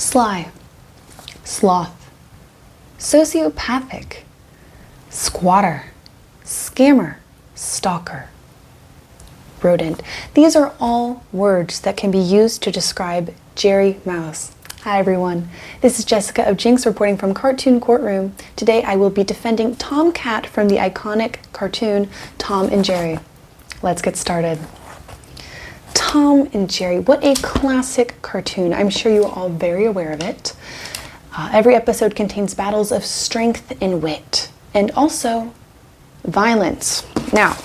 Sly, sloth, sociopathic, squatter, scammer, stalker, rodent. These are all words that can be used to describe Jerry Mouse. Hi everyone, this is Jessica of Jinx reporting from Cartoon Courtroom. Today I will be defending Tom Cat from the iconic cartoon Tom and Jerry. Let's get started. Tom and Jerry, what a classic cartoon. I'm sure you are all very aware of it. Every episode contains battles of strength and wit, and also violence. Now,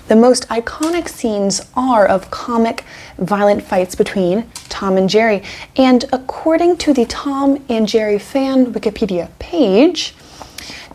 the most iconic scenes are of comic, violent fights between Tom and Jerry. And according to the Tom and Jerry fan Wikipedia page,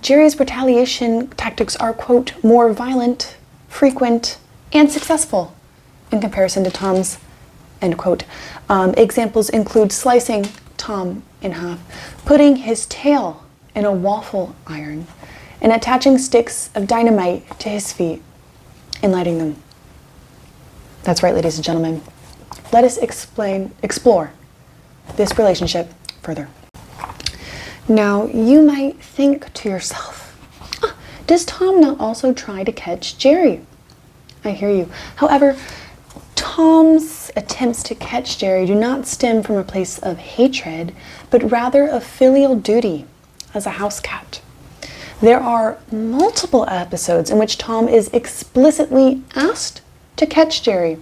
Jerry's retaliation tactics are, quote, more violent, frequent, and successful in comparison to Tom's, end quote. Examples include slicing Tom in half, putting his tail in a waffle iron, and attaching sticks of dynamite to his feet and lighting them. That's right, ladies and gentlemen. Let us explore this relationship further. Now, you might think to yourself, does Tom not also try to catch Jerry? I hear you. However, Tom's attempts to catch Jerry do not stem from a place of hatred, but rather of filial duty as a house cat. There are multiple episodes in which Tom is explicitly asked to catch Jerry.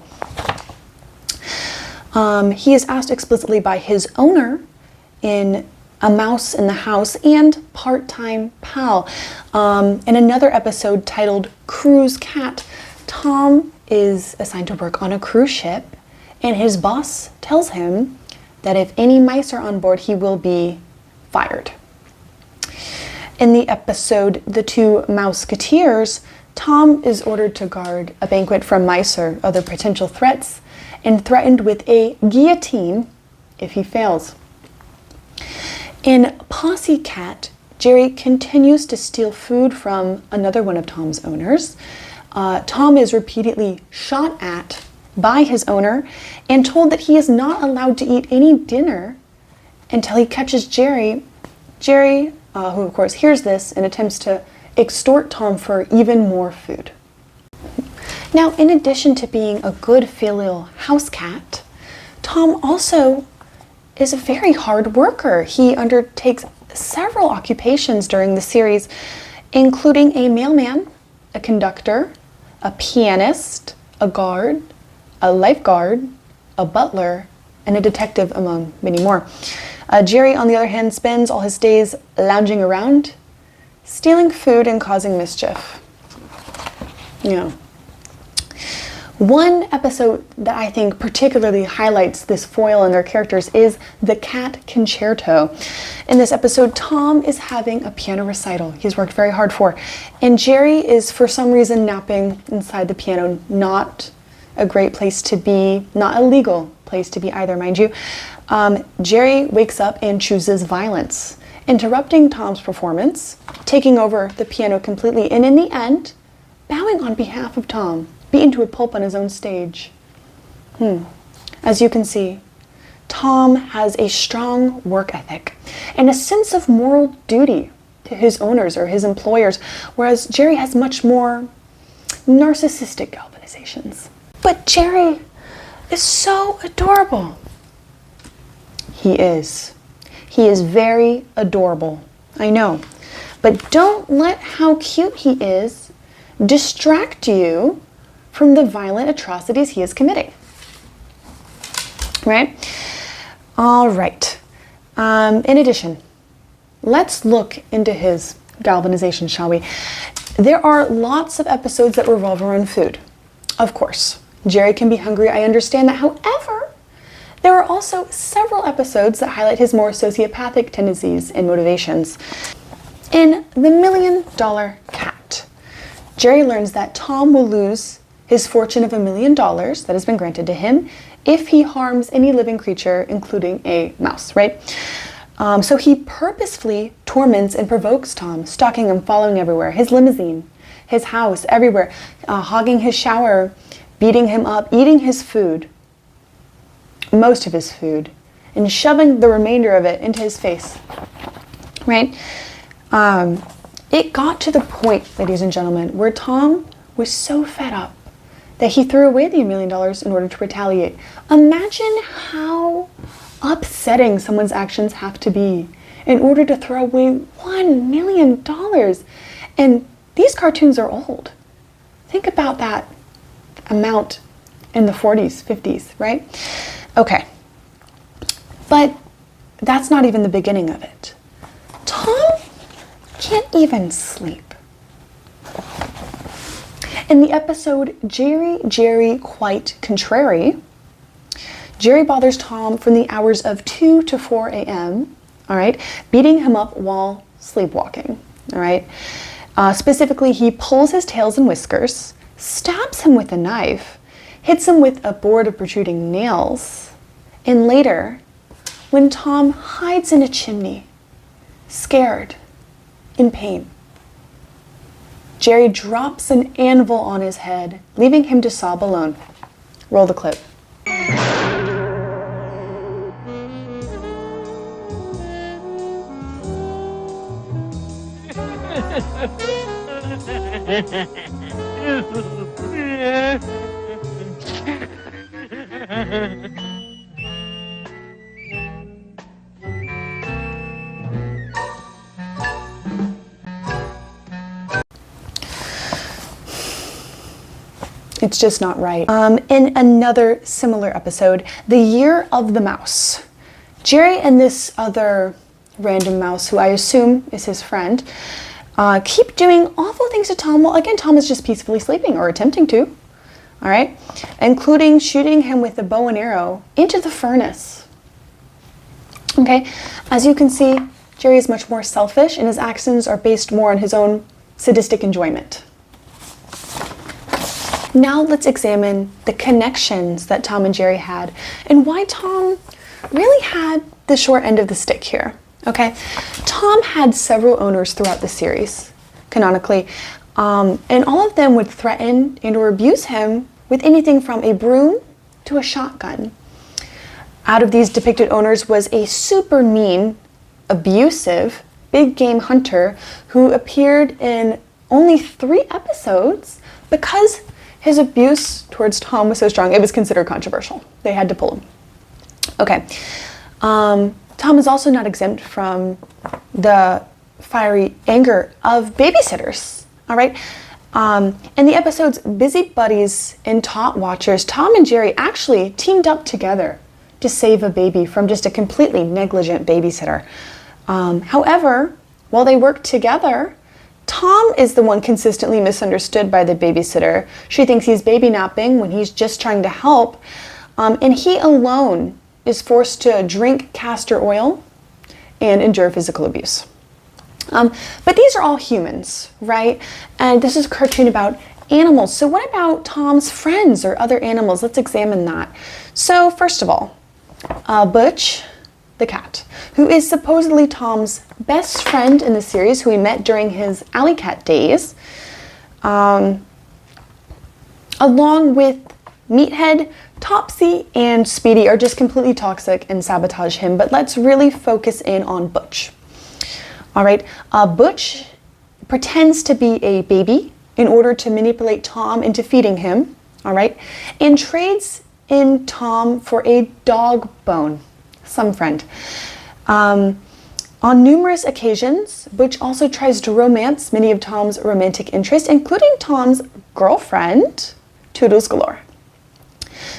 He is asked explicitly by his owner in A Mouse in the House and Part-Time Pal. In another episode titled Cruise Cat, Tom is assigned to work on a cruise ship, and his boss tells him that if any mice are on board, he will be fired. In the episode The Two Mouseketeers, Tom is ordered to guard a banquet from mice or other potential threats and threatened with a guillotine if he fails. In Posse Cat, Jerry continues to steal food from another one of Tom's owners. Tom is repeatedly shot at by his owner and told that he is not allowed to eat any dinner until he catches Jerry. Jerry, who of course hears this and attempts to extort Tom for even more food. Now, in addition to being a good filial house cat, Tom also is a very hard worker. He undertakes several occupations during the series, including a mailman, a conductor, a pianist, a guard, a lifeguard, a butler, and a detective, among many more. Jerry, on the other hand, spends all his days lounging around, stealing food and causing mischief. One episode that I think particularly highlights this foil and their characters is the Cat Concerto. In this episode, Tom is having a piano recital he's worked very hard for, and Jerry is for some reason napping inside the piano. Not a great place to be, not a legal place to be either, mind you. Jerry wakes up and chooses violence, interrupting Tom's performance, taking over the piano completely, and in the end, bowing on behalf of Tom, beaten to a pulp on his own stage. As you can see, Tom has a strong work ethic and a sense of moral duty to his owners or his employers, whereas Jerry has much more narcissistic galvanizations. But Jerry is so adorable. He is. He is very adorable. I know. But don't let how cute he is distract you from the violent atrocities he is committing. Right? All right. In addition, let's look into his galvanization, shall we? There are lots of episodes that revolve around food. Of course, Jerry can be hungry. I understand that. However, there are also several episodes that highlight his more sociopathic tendencies and motivations. In The $1 Million Cat, Jerry learns that Tom will lose his fortune of $1 million that has been granted to him if he harms any living creature, including a mouse, right? So he purposefully torments and provokes Tom, stalking him, following everywhere, his limousine, his house, everywhere, hogging his shower, beating him up, eating his food, most of his food, and shoving the remainder of it into his face, right? It got to the point, ladies and gentlemen, where Tom was so fed up that he threw away the $1 million in order to retaliate. Imagine how upsetting someone's actions have to be in order to throw away $1 million. And these cartoons are old. Think about that amount in the 40s, 50s, right? Okay. But that's not even the beginning of it. Tom can't even sleep. In the episode Jerry Quite Contrary, Jerry bothers Tom from the hours of 2 to 4 a.m., all right, beating him up while sleepwalking, all right? Specifically, he pulls his tails and whiskers, stabs him with a knife, hits him with a board of protruding nails, and later, when Tom hides in a chimney, scared, in pain, Jerry drops an anvil on his head, leaving him to sob alone. Roll the clip. It's just not right. In another similar episode, The Year of the Mouse, Jerry and this other random mouse, who I assume is his friend, keep doing awful things to Tom. Well, again, Tom is just peacefully sleeping, or attempting to, all right? Including shooting him with a bow and arrow into the furnace. Okay, as you can see, Jerry is much more selfish, and his actions are based more on his own sadistic enjoyment. Now let's examine the connections that Tom and Jerry had and why Tom really had the short end of the stick here, okay? Tom had several owners throughout the series, canonically, and all of them would threaten and or abuse him with anything from a broom to a shotgun. Out of these depicted owners was a super mean, abusive, big game hunter who appeared in only 3 episodes because his abuse towards Tom was so strong, it was considered controversial. They had to pull him. Okay. Tom is also not exempt from the fiery anger of babysitters, all right? In the episode's Busy Buddies and Tot Watchers, Tom and Jerry actually teamed up together to save a baby from just a completely negligent babysitter. However, while they worked together, Tom is the one consistently misunderstood by the babysitter. She thinks he's baby napping when he's just trying to help. And he alone is forced to drink castor oil and endure physical abuse. But these are all humans, right? And this is a cartoon about animals. So what about Tom's friends or other animals? Let's examine that. So first of all, Butch, the cat, who is supposedly Tom's best friend in the series, who he met during his alley cat days, along with Meathead, Topsy, and Speedy are just completely toxic and sabotage him. But let's really focus in on Butch. All right, Butch pretends to be a baby in order to manipulate Tom into feeding him, all right, and trades in Tom for a dog bone. Some friend. On numerous occasions, Butch also tries to romance many of Tom's romantic interests, including Tom's girlfriend, Toodles Galore.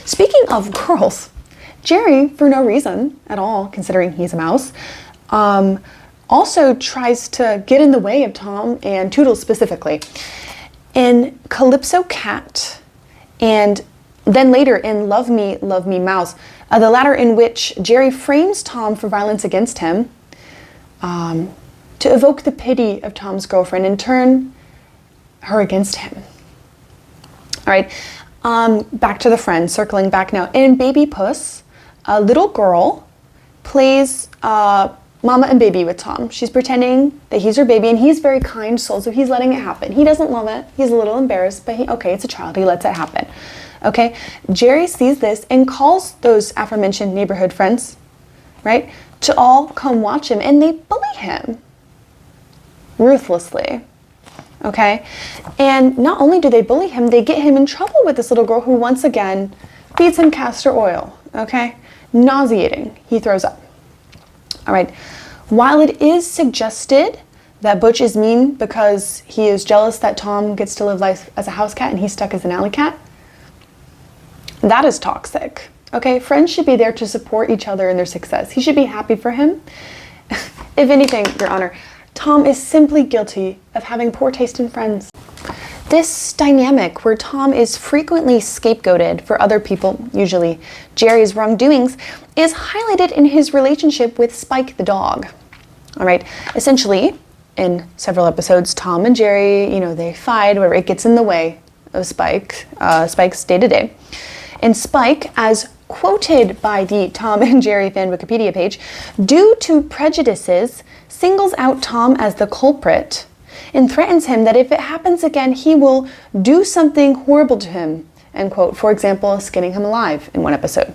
Speaking of girls, Jerry, for no reason at all, considering he's a mouse, also tries to get in the way of Tom and Toodles specifically. In Calypso Cat, and then later in Love Me Mouse, the latter in which Jerry frames Tom for violence against him to evoke the pity of Tom's girlfriend and turn her against him. All right, back to the friends, circling back now. In Baby Puss, a little girl plays mama and baby with Tom. She's pretending that he's her baby, and he's very kind soul, so he's letting it happen. He doesn't love it. He's a little embarrassed, but okay, it's a child. He lets it happen. Okay, Jerry sees this and calls those aforementioned neighborhood friends right? To all come watch him, and they bully him ruthlessly, okay? And not only do they bully him, they get him in trouble with this little girl who once again feeds him castor oil, okay? Nauseating. He throws up. All right. While it is suggested that Butch is mean because he is jealous that Tom gets to live life as a house cat and he's stuck as an alley cat, that is toxic. Okay, friends should be there to support each other in their success. He should be happy for him. If anything, Your Honor, Tom is simply guilty of having poor taste in friends. This dynamic where Tom is frequently scapegoated for other people, usually Jerry's wrongdoings, is highlighted in his relationship with Spike the dog. All right, essentially, in several episodes, Tom and Jerry, they fight, whatever, it gets in the way of Spike's day-to-day. And Spike, as quoted by the Tom and Jerry fan Wikipedia page, due to prejudices, singles out Tom as the culprit and threatens him that if it happens again, he will do something horrible to him, end quote. For example, skinning him alive in one episode.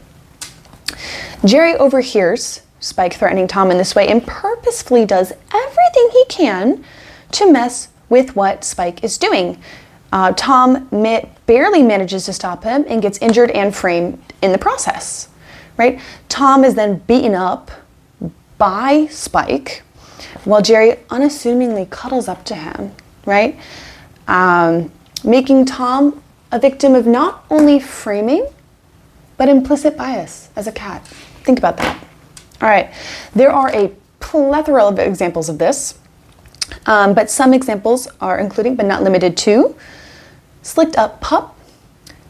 Jerry overhears Spike threatening Tom in this way and purposefully does everything he can to mess with what Spike is doing. Tom barely manages to stop him and gets injured and framed in the process, right? Tom is then beaten up by Spike while Jerry unassumingly cuddles up to him, right? Making Tom a victim of not only framing, but implicit bias as a cat. Think about that. All right, there are a plethora of examples of this, but some examples are including, but not limited to, Slicked Up Pup,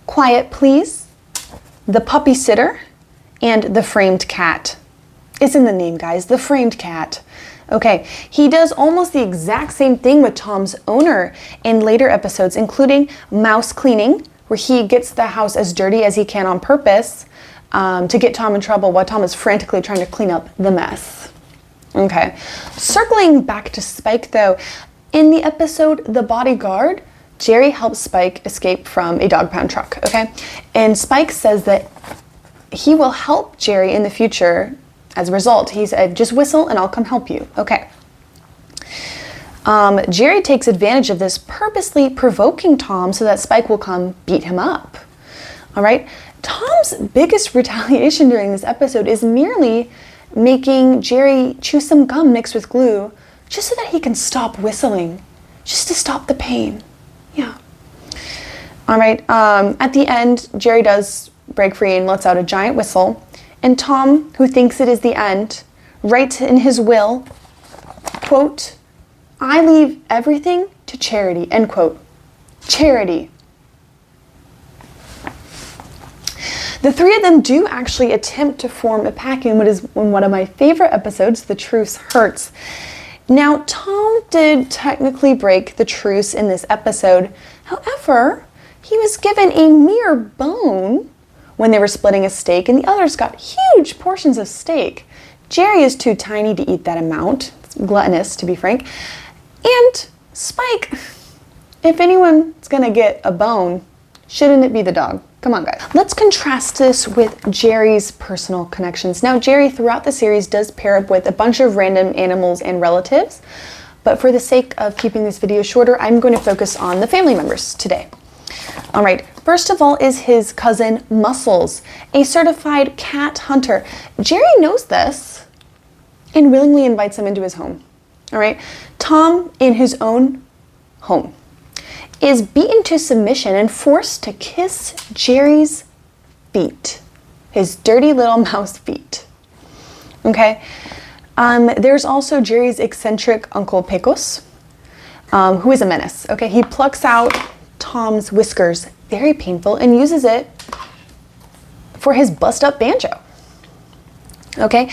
Quiet Please, The Puppy Sitter, and The Framed Cat. It's in the name, guys, The Framed Cat. Okay, he does almost the exact same thing with Tom's owner in later episodes, including mouse cleaning, where he gets the house as dirty as he can on purpose to get Tom in trouble while Tom is frantically trying to clean up the mess. Okay, circling back to Spike though, in the episode The Bodyguard, Jerry helps Spike escape from a dog pound truck, okay? And Spike says that he will help Jerry in the future. As a result, he said, just whistle and I'll come help you, okay? Jerry takes advantage of this, purposely provoking Tom so that Spike will come beat him up, all right? Tom's biggest retaliation during this episode is merely making Jerry chew some gum mixed with glue just so that he can stop whistling, just to stop the pain. Yeah. All right. At the end, Jerry does break free and lets out a giant whistle. And Tom, who thinks it is the end, writes in his will, quote, "I leave everything to charity," end quote. Charity. The three of them do actually attempt to form a pact in what is one of my favorite episodes, The Truce Hurts. Now, Tom did technically break the truce in this episode. However, he was given a mere bone when they were splitting a steak, and the others got huge portions of steak. Jerry is too tiny to eat that amount. It's gluttonous, to be frank. And Spike, if anyone's gonna get a bone, shouldn't it be the dog? Come on, guys. Let's contrast this with Jerry's personal connections. Now, Jerry, throughout the series, does pair up with a bunch of random animals and relatives, but for the sake of keeping this video shorter, I'm going to focus on the family members today. All right, first of all is his cousin, Muscles, a certified cat hunter. Jerry knows this and willingly invites him into his home. All right, Tom, in his own home, is beaten to submission and forced to kiss Jerry's feet, his dirty little mouse feet. Okay, there's also Jerry's eccentric Uncle Pecos, who is a menace. Okay, he plucks out Tom's whiskers, very painful, and uses it for his bust-up banjo. Okay,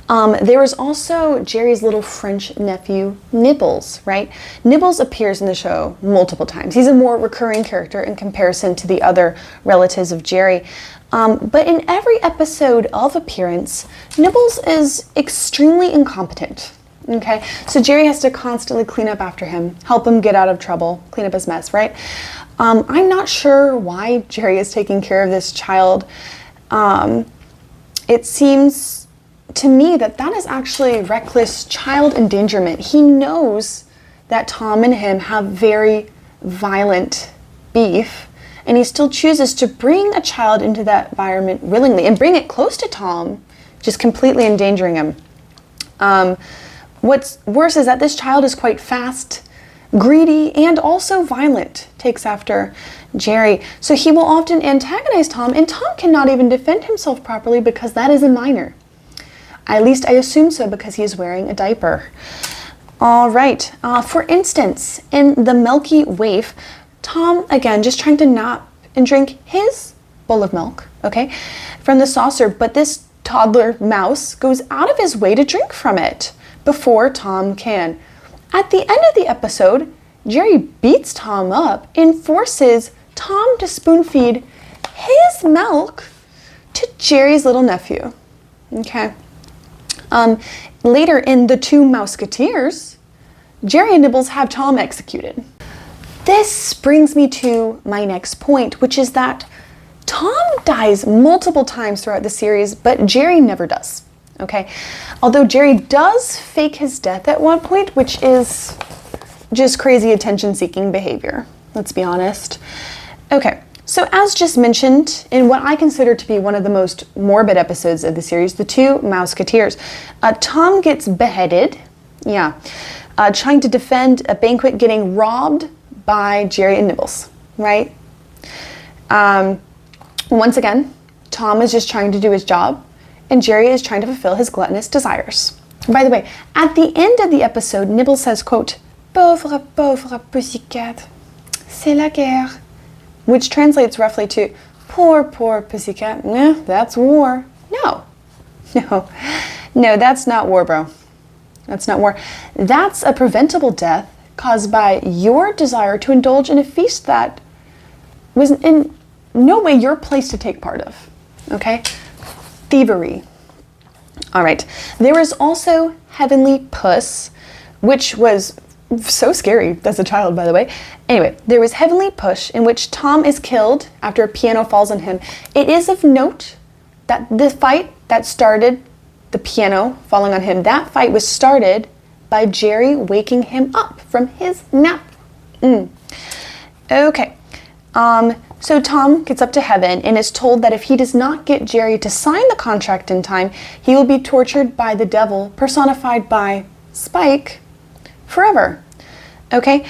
there is also Jerry's little French nephew, Nibbles, right? Nibbles appears in the show multiple times. He's a more recurring character in comparison to the other relatives of Jerry. But in every episode of appearance, Nibbles is extremely incompetent. Okay, so Jerry has to constantly clean up after him, help him get out of trouble, clean up his mess, right? I'm not sure why Jerry is taking care of this child. It seems to me that is actually reckless child endangerment. He knows that Tom and him have very violent beef, and he still chooses to bring a child into that environment willingly and bring it close to Tom, just completely endangering him. What's worse is that this child is quite fast, greedy, and also violent, takes after Jerry. So he will often antagonize Tom, and Tom cannot even defend himself properly because that is a minor. At least I assume so because he is wearing a diaper. All right, for instance, in the milky waif, Tom, again, just trying to nap and drink his bowl of milk, okay, from the saucer, but this toddler mouse goes out of his way to drink from it before Tom can. At the end of the episode, Jerry beats Tom up and forces Tom to spoon feed his milk to Jerry's little nephew, okay. Later in The Two Mouseketeers, Jerry and Nibbles have Tom executed. This brings me to my next point, which is that Tom dies multiple times throughout the series, but Jerry never does, okay? Although Jerry does fake his death at one point, which is just crazy attention-seeking behavior, let's be honest. Okay, so as just mentioned, in what I consider to be one of the most morbid episodes of the series, The Two Mouseketeers, Tom gets beheaded, trying to defend a banquet, getting robbed by Jerry and Nibbles, right? Once again, Tom is just trying to do his job, and Jerry is trying to fulfill his gluttonous desires. By the way, at the end of the episode, Nibbles says, quote, "Pauvre, pauvre pussycat, c'est la guerre," which translates roughly to, "Poor, poor pussycat, that's war." No, that's not war, bro. That's not war. That's a preventable death caused by your desire to indulge in a feast that was in no way your place to take part of, okay? Thievery. All right. There is also Heavenly Puss, which was so scary as a child, by the way. Anyway, there was Heavenly Push, in which Tom is killed after a piano falls on him. It is of note that the fight that started the piano falling on him, that fight was started by Jerry waking him up from his nap. Okay. So Tom gets up to heaven and is told that if he does not get Jerry to sign the contract in time, he will be tortured by the devil, personified by Spike, forever. Okay.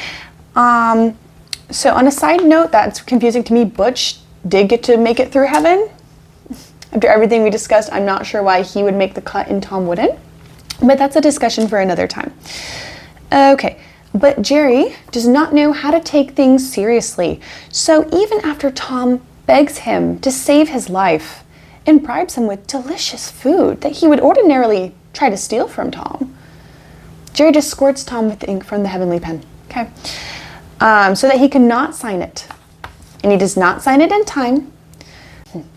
So on a side note, that's confusing to me. Butch did get to make it through heaven. After everything we discussed, I'm not sure why he would make the cut and Tom wouldn't, but that's a discussion for another time. Okay, but Jerry does not know how to take things seriously. So even after Tom begs him to save his life and bribes him with delicious food that he would ordinarily try to steal from Tom, Jerry just squirts Tom with the ink from the heavenly pen, okay? So that he cannot sign it. And he does not sign it in time,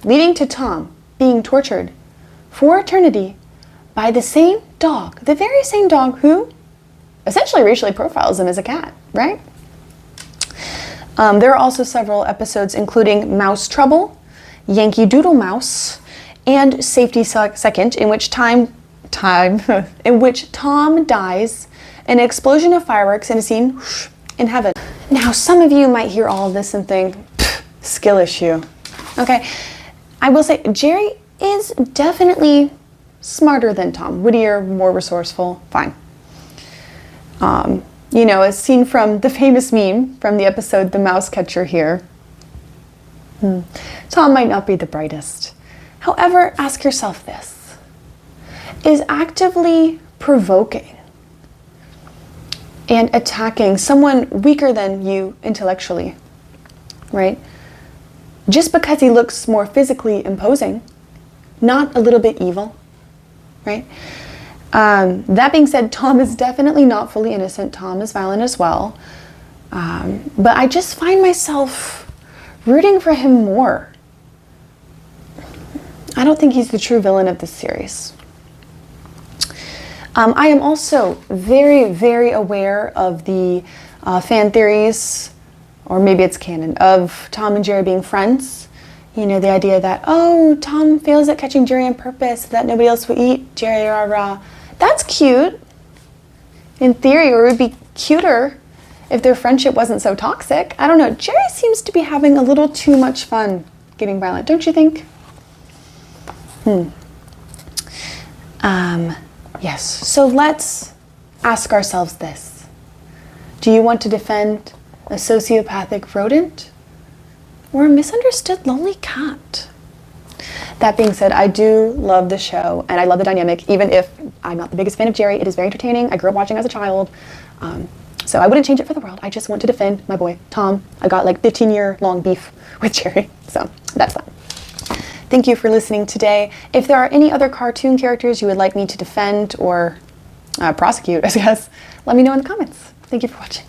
leading to Tom being tortured for eternity by the same dog, the very same dog who essentially racially profiles him as a cat, right? There are also several episodes including Mouse Trouble, Yankee Doodle Mouse, and Safety Second, in which Tom dies in an explosion of fireworks in a scene in heaven. Now, some of you might hear all of this and think, skill issue. Okay, I will say Jerry is definitely smarter than Tom, wittier, more resourceful, fine. You know, as seen from the famous meme from the episode The Mouse Catcher here. Tom might not be the brightest. However, ask yourself this. Is actively provoking and attacking someone weaker than you intellectually, right? Just because he looks more physically imposing, not a little bit evil, right? That being said, Tom is definitely not fully innocent. Tom is violent as well. But I just find myself rooting for him more. I don't think he's the true villain of this series. I am also very, very aware of the fan theories, or maybe it's canon, of Tom and Jerry being friends. You know, the idea that, oh, Tom fails at catching Jerry on purpose so that nobody else will eat Jerry, rah, rah. That's cute, in theory, or it would be cuter if their friendship wasn't so toxic. I don't know. Jerry seems to be having a little too much fun getting violent, don't you think? Yes. So let's ask ourselves this. Do you want to defend a sociopathic rodent or a misunderstood lonely cat? That being said, I do love the show and I love the dynamic, even if I'm not the biggest fan of Jerry. It is very entertaining. I grew up watching as a child. So I wouldn't change it for the world. I just want to defend my boy, Tom. I got like 15-year-long beef with Jerry, so that's that. Thank you for listening today. If there are any other cartoon characters you would like me to defend or prosecute, I guess, let me know in the comments. Thank you for watching.